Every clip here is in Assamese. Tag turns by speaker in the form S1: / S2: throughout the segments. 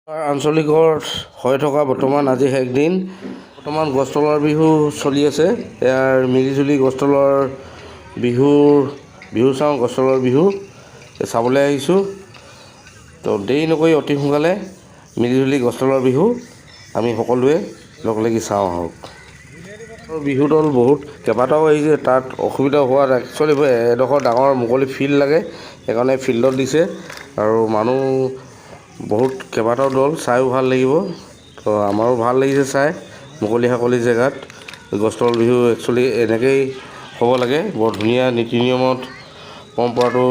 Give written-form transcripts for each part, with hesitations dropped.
S1: আঞ্চলিকত হৈ থকা বৰ্তমান আজি একদিন বৰ্তমান গছতলৰ বিহু চলি আছে। ইয়াৰ মিলিজুলি গছতলৰ বিহু চাওঁ, গছতলৰ বিহু চাবলৈ আহিছোঁ। তো দেৰি নকৰি অতি সোনকালে মিলিজুলি গছতলৰ বিহু আমি সকলোৱে লগ লাগি চাওঁ আহক। বিহু দল বহুত কেইবাটাও আহিছে। তাত অসুবিধা হোৱাত একচুৱেলি এডোখৰ ডাঙৰ মুকলি ফিল্ড লাগে, সেইকাৰণে ফিল্ডত দিছে আৰু মানুহ বহুত কেইবাটাও দল চাইও ভাল লাগিব। তো আমাৰো ভাল লাগিছে চাই মুকলি জেগাত গছতলৰ বিহু একচুৱেলি এনেকৈয়ে হ'ব লাগে। বৰ ধুনীয়া নীতি নিয়মত পৰম্পৰাটো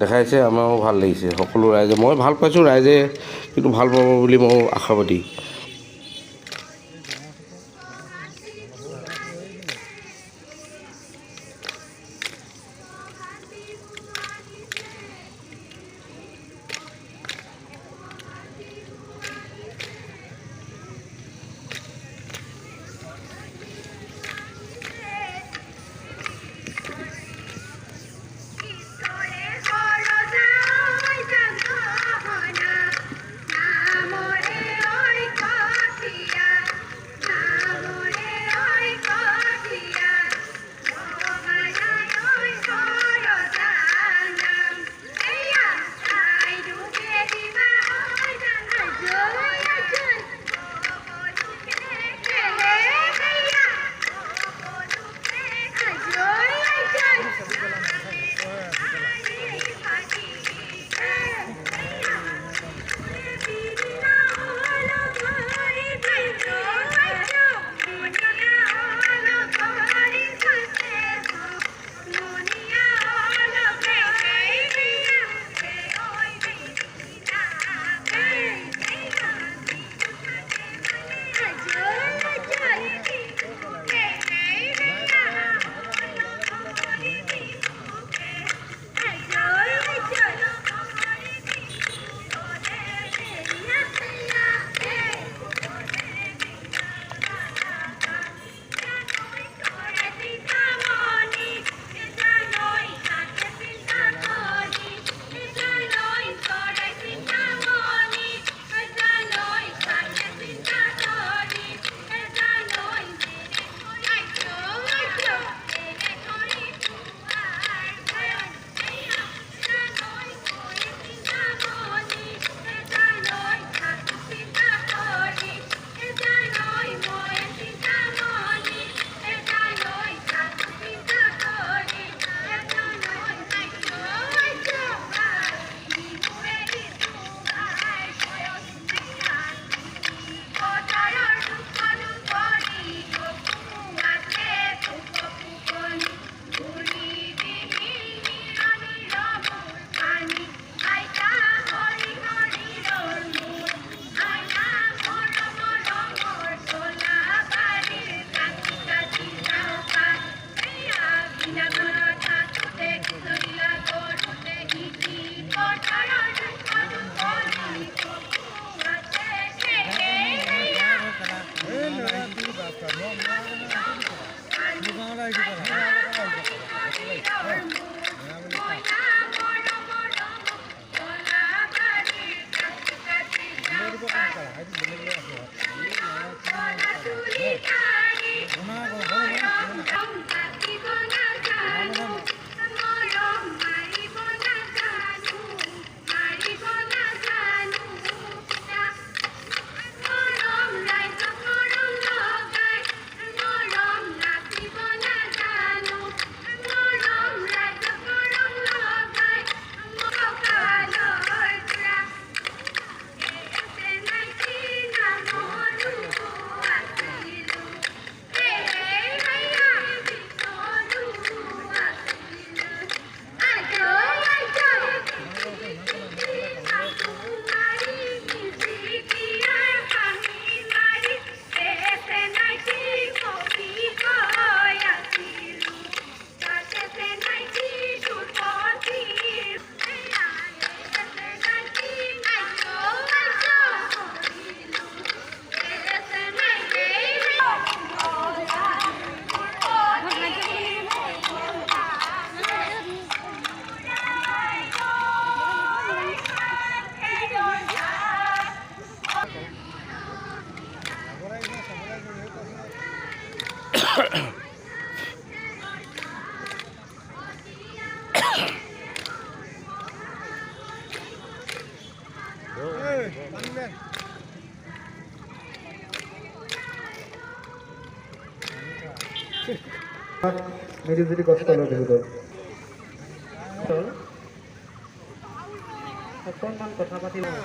S1: দেখাইছে, আমাৰো ভাল লাগিছে। সকলো ৰাইজে, মই ভাল পাইছোঁ, ৰাইজে কিন্তু ভাল পাব বুলি মই আশাবাদী।
S2: মিলিজুলি গছতলৰ বিহুত অকণমান কথা পাতি লওঁ।